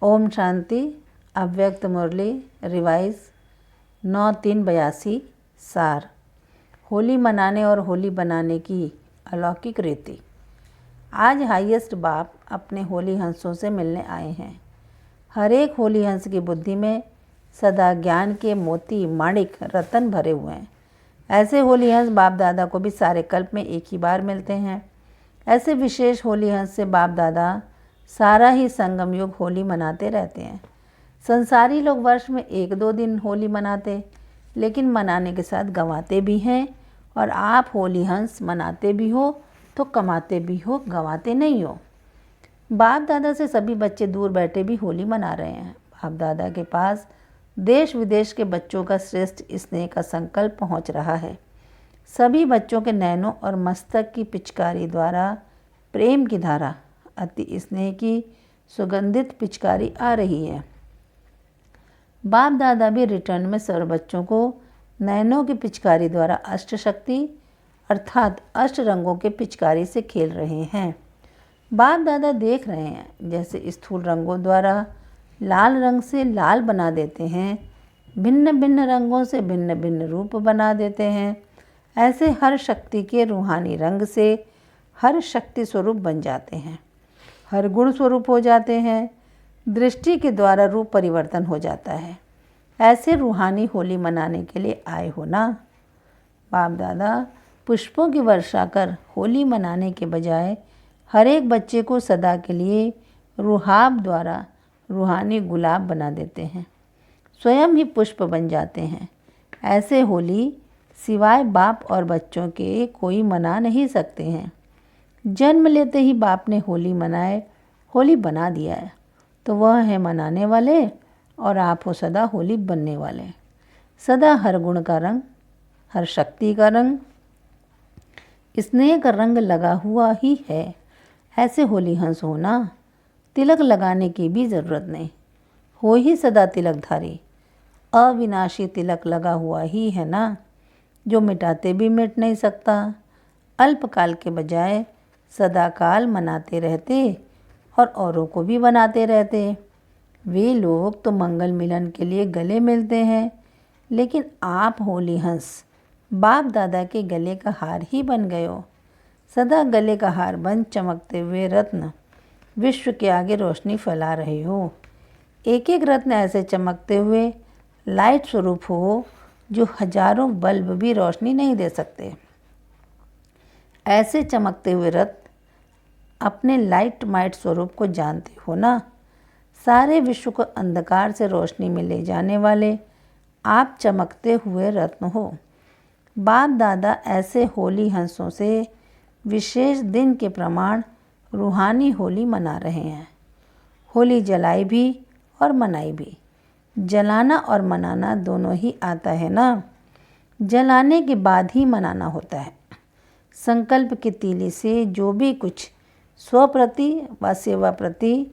ओम शांति। अव्यक्त मुरली रिवाइज 9/3/82। सार। होली मनाने और होली बनाने की अलौकिक रीति। आज हाईएस्ट बाप अपने होली हंसों से मिलने आए हैं। हर एक होली हंस की बुद्धि में सदा ज्ञान के मोती माणिक रतन भरे हुए हैं। ऐसे होली हंस बाप दादा को भी सारे कल्प में एक ही बार मिलते हैं। ऐसे विशेष होली हंस से बाप दादा सारा ही संगम युग होली मनाते रहते हैं। संसारी लोग वर्ष में 1-2 दिन होली मनाते, लेकिन मनाने के साथ गंवाते भी हैं। और आप होली हंस मनाते भी हो तो कमाते भी हो, गंवाते नहीं हो। बाप दादा से सभी बच्चे दूर बैठे भी होली मना रहे हैं। बाप दादा के पास देश विदेश के बच्चों का श्रेष्ठ स्नेह का संकल्प पहुंच रहा है। सभी बच्चों के नैनों और मस्तक की पिचकारी द्वारा प्रेम की धारा, अति स्नेह की सुगंधित पिचकारी आ रही है। बाप दादा भी रिटर्न में सर्व बच्चों को नैनों की पिचकारी द्वारा अष्ट शक्ति अर्थात अष्ट रंगों के पिचकारी से खेल रहे हैं। बाप दादा देख रहे हैं जैसे स्थूल रंगों द्वारा लाल रंग से लाल बना देते हैं, भिन्न भिन्न रंगों से भिन्न भिन्न रूप बना देते हैं। ऐसे हर शक्ति के रूहानी रंग से हर शक्ति स्वरूप बन जाते हैं, हर गुण स्वरूप हो जाते हैं। दृष्टि के द्वारा रूप परिवर्तन हो जाता है। ऐसे रूहानी होली मनाने के लिए आए हो ना। बाप दादा पुष्पों की वर्षा कर होली मनाने के बजाय हर एक बच्चे को सदा के लिए रूहाब द्वारा रूहानी गुलाब बना देते हैं, स्वयं ही पुष्प बन जाते हैं। ऐसे होली सिवाय बाप और बच्चों के कोई मना नहीं सकते हैं। जन्म लेते ही बाप ने होली मनाए, होली बना दिया है, तो वह है मनाने वाले और आप हो सदा होली बनने वाले। सदा हर गुण का रंग, हर शक्ति का रंग, स्नेह का रंग लगा हुआ ही है। ऐसे होली हंस होना, तिलक लगाने की भी ज़रूरत नहीं, हो ही सदा तिलकधारी। अविनाशी तिलक लगा हुआ ही है ना, जो मिटाते भी मिट नहीं सकता। अल्पकाल के बजाय सदाकाल मनाते रहते और औरों को भी बनाते रहते। वे लोग तो मंगल मिलन के लिए गले मिलते हैं, लेकिन आप होली हंस बाप दादा के गले का हार ही बन गए हो। सदा गले का हार बन चमकते हुए रत्न विश्व के आगे रोशनी फैला रहे हो। एक एक रत्न ऐसे चमकते हुए लाइट स्वरूप हो जो हजारों बल्ब भी रोशनी नहीं दे सकते। ऐसे चमकते हुए रत्न अपने लाइट माइट स्वरूप को जानते हो ना। सारे विश्व को अंधकार से रोशनी में ले जाने वाले आप चमकते हुए रत्न हो। बाप दादा ऐसे होली हंसों से विशेष दिन के प्रमाण रूहानी होली मना रहे हैं। होली जलाई भी और मनाई भी। जलाना और मनाना दोनों ही आता है ना। जलाने के बाद ही मनाना होता है। संकल्प की तीली से जो भी कुछ स्वप्रति व सेवा प्रति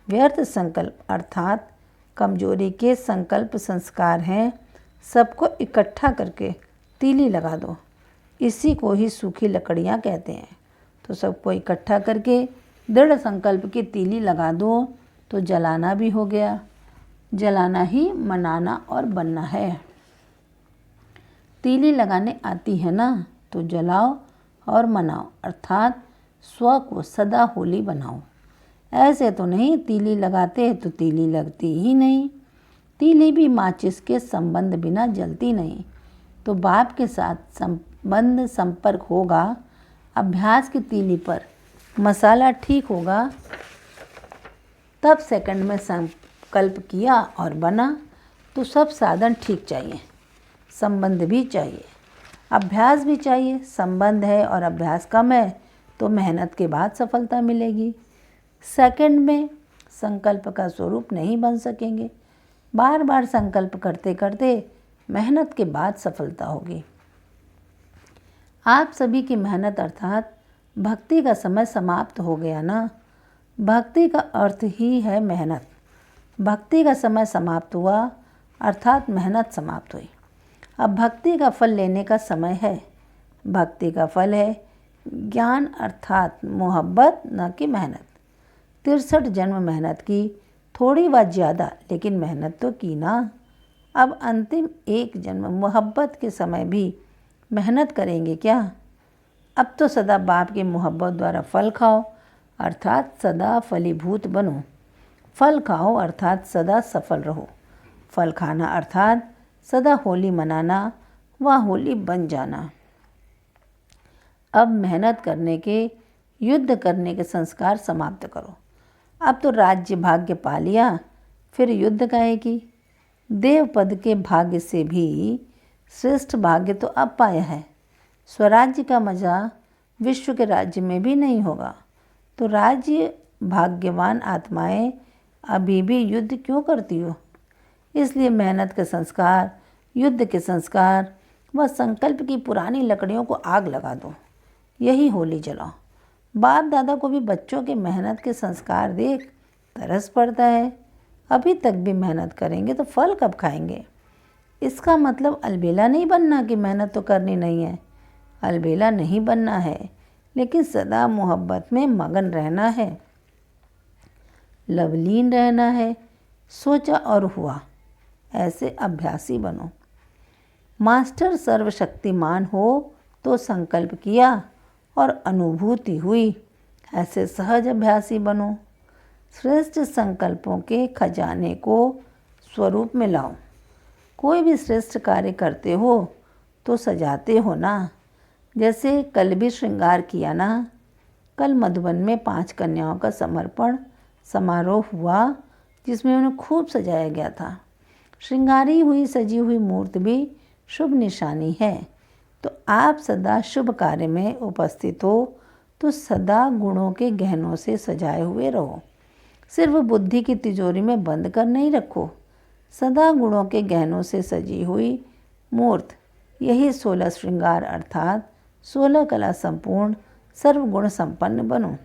व्यर्थ संकल्प अर्थात कमजोरी के संकल्प संस्कार हैं, सबको इकट्ठा करके तीली लगा दो। इसी को ही सूखी लकड़ियाँ कहते हैं। तो सबको इकट्ठा करके दृढ़ संकल्प की तीली लगा दो तो जलाना भी हो गया। जलाना ही मनाना और बनना है। तीली लगाने आती है ना, तो जलाओ और मनाओ अर्थात स्व को सदा होली बनाओ। ऐसे तो नहीं तीली लगाते तो तीली लगती ही नहीं। तीली भी माचिस के संबंध बिना जलती नहीं। तो बाप के साथ संबंध संपर्क होगा, अभ्यास की तीली पर मसाला ठीक होगा, तब सेकंड में संकल्प किया और बना। तो सब साधन ठीक चाहिए, संबंध भी चाहिए, अभ्यास भी चाहिए। संबंध है और अभ्यास कम है तो मेहनत के बाद सफलता मिलेगी। सेकंड में संकल्प का स्वरूप नहीं बन सकेंगे। बार बार संकल्प करते करते मेहनत के बाद सफलता होगी। आप सभी की मेहनत अर्थात भक्ति का समय समाप्त हो गया ना। भक्ति का अर्थ ही है मेहनत। भक्ति का समय समाप्त हुआ अर्थात मेहनत समाप्त हुई। अब भक्ति का फल लेने का समय है। भक्ति का फल है ज्ञान अर्थात मोहब्बत, न कि मेहनत। 63 जन्म मेहनत की थोड़ी बात ज़्यादा, लेकिन मेहनत तो की ना। अब अंतिम एक जन्म मोहब्बत के समय भी मेहनत करेंगे क्या? अब तो सदा बाप की मोहब्बत द्वारा फल खाओ, अर्थात सदा फलीभूत बनो। फल खाओ अर्थात सदा सफल रहो। फल खाना अर्थात सदा होली मनाना व होली बन जाना। अब मेहनत करने के, युद्ध करने के संस्कार समाप्त करो। अब तो राज्य भाग्य पा लिया, फिर युद्ध काहे की? देव पद के भाग्य से भी श्रेष्ठ भाग्य तो अब पाया है। स्वराज्य का मज़ा विश्व के राज्य में भी नहीं होगा, तो राज्य भाग्यवान आत्माएं अभी भी युद्ध क्यों करती हो? इसलिए मेहनत के संस्कार, युद्ध के संस्कार व संकल्प की पुरानी लकड़ियों को आग लगा दो। यही होली जलाओ। बाप दादा को भी बच्चों के मेहनत के संस्कार देख तरस पड़ता है। अभी तक भी मेहनत करेंगे तो फल कब खाएंगे? इसका मतलब अलबेला नहीं बनना कि मेहनत तो करनी नहीं है। अलबेला नहीं बनना है, लेकिन सदा मोहब्बत में मगन रहना है, लवलीन रहना है। सोचा और हुआ, ऐसे अभ्यासी बनो। मास्टर सर्वशक्तिमान हो तो संकल्प किया और अनुभूति हुई, ऐसे सहज अभ्यासी बनो। श्रेष्ठ संकल्पों के खजाने को स्वरूप में लाओ। कोई भी श्रेष्ठ कार्य करते हो तो सजाते हो ना। जैसे कल भी श्रृंगार किया ना। कल मधुबन में 5 कन्याओं का समर्पण समारोह हुआ, जिसमें उन्हें खूब सजाया गया था। श्रृंगारी हुई सजी हुई मूर्ति भी शुभ निशानी है। तो आप सदा शुभ कार्य में उपस्थित हो तो सदा गुणों के गहनों से सजाए हुए रहो। सिर्फ बुद्धि की तिजोरी में बंद कर नहीं रखो। सदा गुणों के गहनों से सजी हुई मूर्त, यही 16 श्रृंगार अर्थात 16 कला संपूर्ण सर्वगुण संपन्न बनो।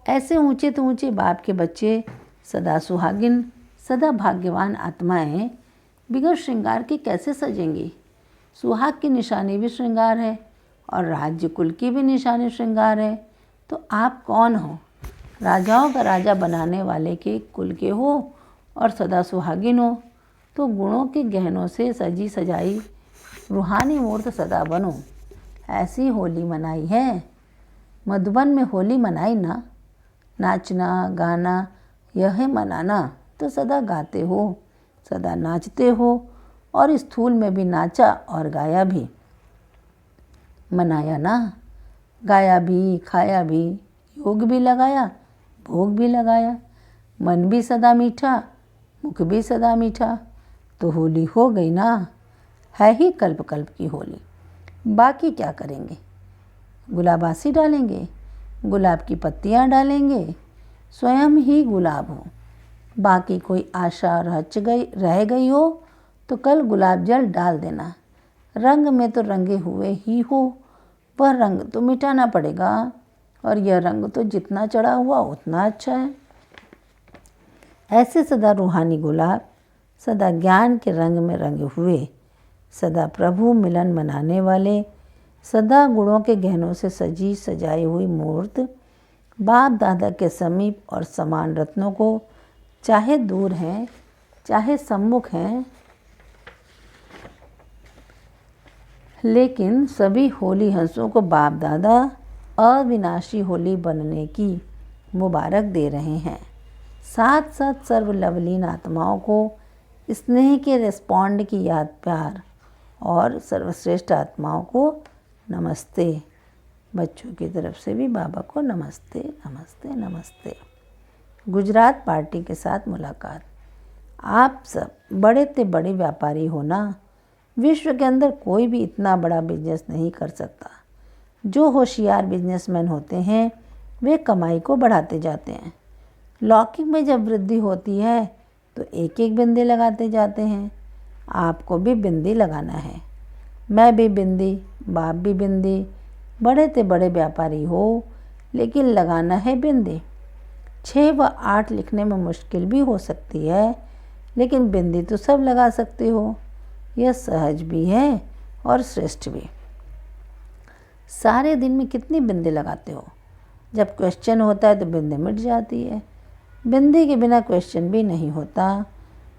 ऐसे ऊंचे तो ऊंचे बाप के बच्चे, सदा सुहागिन, सदा भाग्यवान आत्माएं बिगड़ श्रृंगार के कैसे सजेंगी? सुहाग की निशानी भी श्रृंगार है और राज्य कुल की भी निशानी श्रृंगार है। तो आप कौन हो? राजाओं का राजा बनाने वाले के कुल के हो और सदा सुहागिन हो, तो गुणों के गहनों से सजी सजाई रूहानी मूर्त सदा बनो। ऐसी होली मनाई है। मधुबन में होली मनाई ना। नाचना गाना यह है मनाना, तो सदा गाते हो, सदा नाचते हो और स्थूल में भी नाचा और गाया भी। मनाया ना, गाया भी, खाया भी, योग भी लगाया, भोग भी लगाया। मन भी सदा मीठा, मुख भी सदा मीठा, तो होली हो गई ना। है ही कल्प कल्प की होली। बाकी क्या करेंगे? गुलाबासी डालेंगे, गुलाब की पत्तियां डालेंगे, स्वयं ही गुलाब हो। बाकी कोई आशा रह गई हो तो कल गुलाब जल डाल देना। रंग में तो रंगे हुए ही हो, वह रंग तो मिटाना पड़ेगा, और यह रंग तो जितना चढ़ा हुआ उतना अच्छा है। ऐसे सदा रूहानी गुलाब, सदा ज्ञान के रंग में रंगे हुए, सदा प्रभु मिलन मनाने वाले, सदा गुणों के गहनों से सजी सजाई हुई मूर्त, बाप दादा के समीप और समान रत्नों को, चाहे दूर हैं चाहे सम्मुख हैं, लेकिन सभी होली हंसों को बाप दादा अविनाशी होली बनने की मुबारक दे रहे हैं। साथ साथ सर्व लवलीन आत्माओं को स्नेह के रेस्पॉन्ड की याद प्यार, और सर्वश्रेष्ठ आत्माओं को नमस्ते। बच्चों की तरफ से भी बाबा को नमस्ते नमस्ते नमस्ते। गुजरात पार्टी के साथ मुलाकात। आप सब बड़े से बड़े व्यापारी हो ना। विश्व के अंदर कोई भी इतना बड़ा बिजनेस नहीं कर सकता। जो होशियार बिजनेसमैन होते हैं वे कमाई को बढ़ाते जाते हैं। लौकिक में जब वृद्धि होती है तो एक एक बिंदी लगाते जाते हैं। आपको भी बिंदी लगाना है। मैं भी बिंदी, बाप भी बिंदी। बड़े से बड़े व्यापारी हो, लेकिन लगाना है बिंदी। 6 व 8 लिखने में मुश्किल भी हो सकती है, लेकिन बिंदी तो सब लगा सकते हो। यह सहज भी है और श्रेष्ठ भी। सारे दिन में कितनी बिंदी लगाते हो? जब क्वेश्चन होता है तो बिंदी मिट जाती है। बिंदी के बिना क्वेश्चन भी नहीं होता।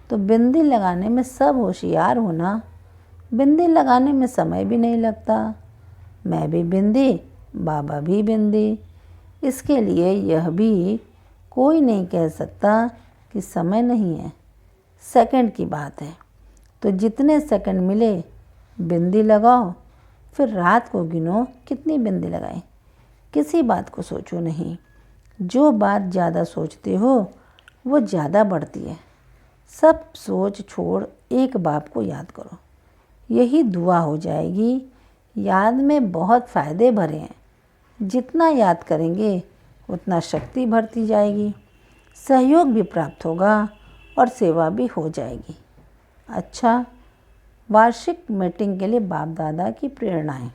तो बिंदी लगाने में सब होशियार होना, बिंदी लगाने में समय भी नहीं लगता। मैं भी बिंदी, बाबा भी बिंदी। इसके लिए यह भी कोई नहीं कह सकता कि समय नहीं है, सेकंड की बात है। तो जितने सेकंड मिले बिंदी लगाओ, फिर रात को गिनो कितनी बिंदी लगाई। किसी बात को सोचो नहीं, जो बात ज़्यादा सोचते हो वो ज़्यादा बढ़ती है। सब सोच छोड़ एक बाप को याद करो, यही दुआ हो जाएगी। याद में बहुत फ़ायदे भरे हैं, जितना याद करेंगे उतना शक्ति बढ़ती जाएगी, सहयोग भी प्राप्त होगा और सेवा भी हो जाएगी। अच्छा, वार्षिक मीटिंग के लिए बाप दादा की प्रेरणाएं।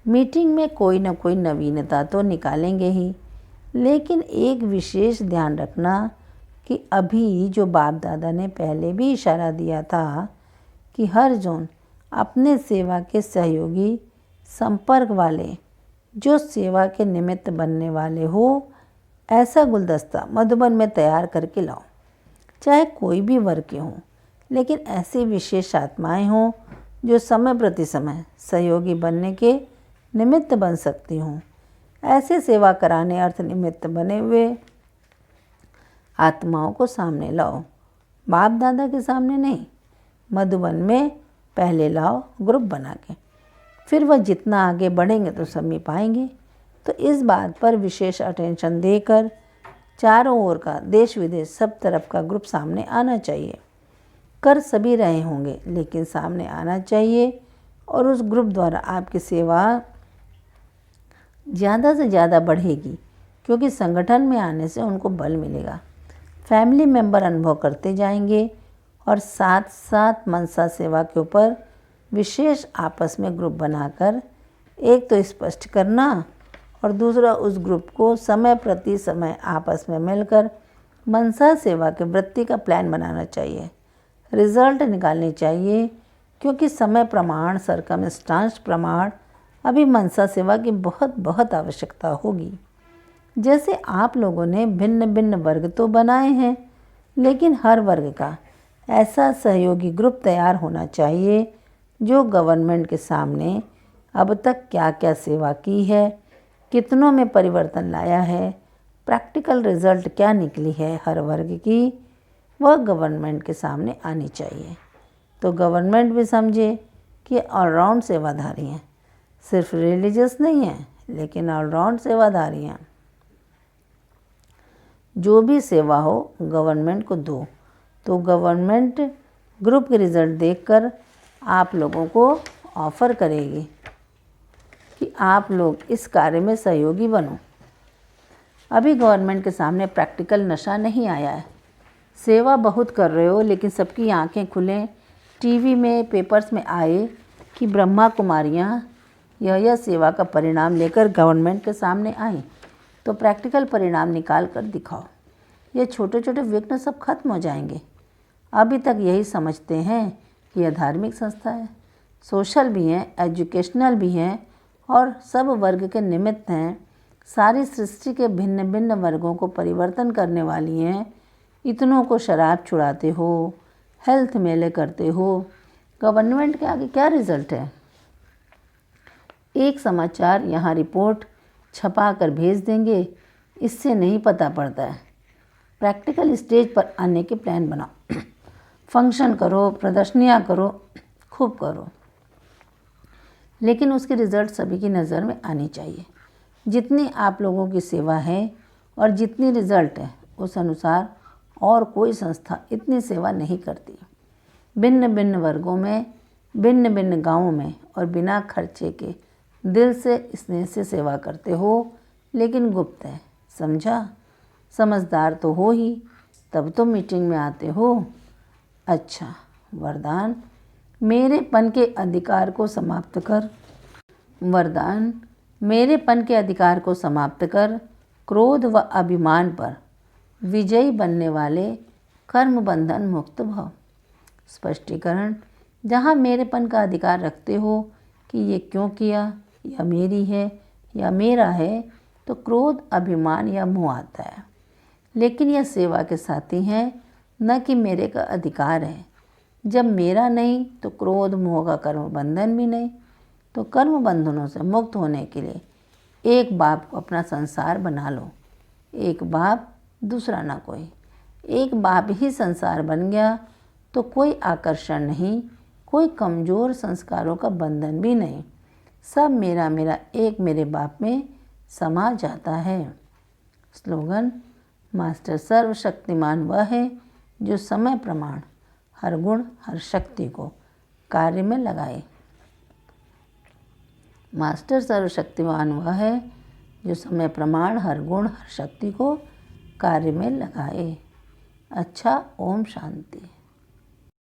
मीटिंग में कोई न कोई नवीनता तो निकालेंगे ही, लेकिन एक विशेष ध्यान रखना कि अभी जो बाप दादा ने पहले भी इशारा दिया था कि हर जन अपने सेवा के सहयोगी, संपर्क वाले, जो सेवा के निमित्त बनने वाले हो, ऐसा गुलदस्ता मधुबन में तैयार करके लाओ। चाहे कोई भी वर्ग के हों, लेकिन ऐसी विशेष आत्माएं हों जो समय प्रति समय सहयोगी बनने के निमित्त बन सकती हों। ऐसे सेवा कराने अर्थ निमित्त बने हुए आत्माओं को सामने लाओ, बाप दादा के सामने नहीं। मधुबन में पहले लाओ ग्रुप बना के, फिर वह जितना आगे बढ़ेंगे तो समीप पाएंगे। तो इस बात पर विशेष अटेंशन देकर चारों ओर का, देश विदेश सब तरफ का ग्रुप सामने आना चाहिए। कर सभी रहे होंगे, लेकिन सामने आना चाहिए और उस ग्रुप द्वारा आपकी सेवा ज़्यादा से ज़्यादा बढ़ेगी, क्योंकि संगठन में आने से उनको बल मिलेगा। फैमिली मेंबर अनुभव करते जाएंगे और साथ साथ मनसा सेवा के ऊपर विशेष आपस में ग्रुप बनाकर एक तो स्पष्ट करना और दूसरा उस ग्रुप को समय प्रति समय आपस में मिलकर मनसा सेवा के वृत्ति का प्लान बनाना चाहिए, रिजल्ट निकालनी चाहिए, क्योंकि समय प्रमाण, सरकमस्टांस प्रमाण अभी मनसा सेवा की बहुत बहुत आवश्यकता होगी। जैसे आप लोगों ने भिन्न भिन्न वर्ग तो बनाए हैं, लेकिन हर वर्ग का ऐसा सहयोगी ग्रुप तैयार होना चाहिए जो गवर्नमेंट के सामने अब तक क्या क्या सेवा की है, कितनों में परिवर्तन लाया है, प्रैक्टिकल रिजल्ट क्या निकली है हर वर्ग की, वह गवर्नमेंट के सामने आनी चाहिए। तो गवर्नमेंट भी समझे कि ऑलराउंड सेवाधारी हैं, सिर्फ रिलीजियस नहीं हैं, लेकिन ऑलराउंड सेवाधारी हैं। जो भी सेवा हो गवर्नमेंट को दो। तो गवर्नमेंट ग्रुप के रिज़ल्ट देखकर आप लोगों को ऑफ़र करेगी कि आप लोग इस कार्य में सहयोगी बनो। अभी गवर्नमेंट के सामने प्रैक्टिकल नशा नहीं आया है। सेवा बहुत कर रहे हो, लेकिन सबकी आंखें खुलें, टीवी में, पेपर्स में आए कि ब्रह्मा कुमारियाँ यह सेवा का परिणाम लेकर गवर्नमेंट के सामने आई, तो प्रैक्टिकल परिणाम निकाल कर दिखाओ। ये छोटे छोटे विघ्न सब खत्म हो जाएंगे। अभी तक यही समझते हैं कि यह धार्मिक संस्था है, सोशल भी हैं, एजुकेशनल भी हैं और सब वर्ग के निमित्त हैं, सारी सृष्टि के भिन्न भिन्न वर्गों को परिवर्तन करने वाली हैं। इतनों को शराब छुड़ाते हो, हेल्थ मेले करते हो, गवर्नमेंट के आगे क्या रिजल्ट है? एक समाचार यहाँ रिपोर्ट छपा कर भेज देंगे, इससे नहीं पता पड़ता है। प्रैक्टिकल स्टेज पर आने के प्लान बनाओ, फंक्शन करो, प्रदर्शनियाँ करो, खूब करो, लेकिन उसके रिज़ल्ट सभी की नज़र में आनी चाहिए। जितनी आप लोगों की सेवा है और जितनी रिज़ल्ट है, उस अनुसार और कोई संस्था इतनी सेवा नहीं करती। भिन्न भिन्न वर्गों में, भिन्न भिन्न गाँवों में और बिना खर्चे के दिल से स्नेह से सेवा करते हो, लेकिन गुप्त है। समझा? समझदार तो हो ही, तब तो मीटिंग में आते हो। अच्छा, वरदान, मेरेपन के अधिकार को समाप्त कर। वरदान, मेरेपन के अधिकार को समाप्त कर क्रोध व अभिमान पर विजयी बनने वाले कर्म बंधन मुक्त भव। स्पष्टीकरण, जहाँ मेरेपन का अधिकार रखते हो कि ये क्यों किया, या मेरी है या मेरा है, तो क्रोध, अभिमान या मोह आता है। लेकिन यह सेवा के साथी हैं, न कि मेरे का अधिकार है। जब मेरा नहीं तो क्रोध मोह का कर्म बंधन भी नहीं। तो कर्म बंधनों से मुक्त होने के लिए एक बाप को अपना संसार बना लो। एक बाप, दूसरा ना कोई। एक बाप ही संसार बन गया तो कोई आकर्षण नहीं, कोई कमज़ोर संस्कारों का बंधन भी नहीं। सब मेरा मेरा एक मेरे बाप में समा जाता है। स्लोगन: मास्टर सर्वशक्तिमान वह है जो समय प्रमाण हर गुण हर शक्ति को कार्य में लगाए। मास्टर सर्वशक्तिमान वह है जो समय प्रमाण हर गुण हर शक्ति को कार्य में लगाए। अच्छा, ओम शांति।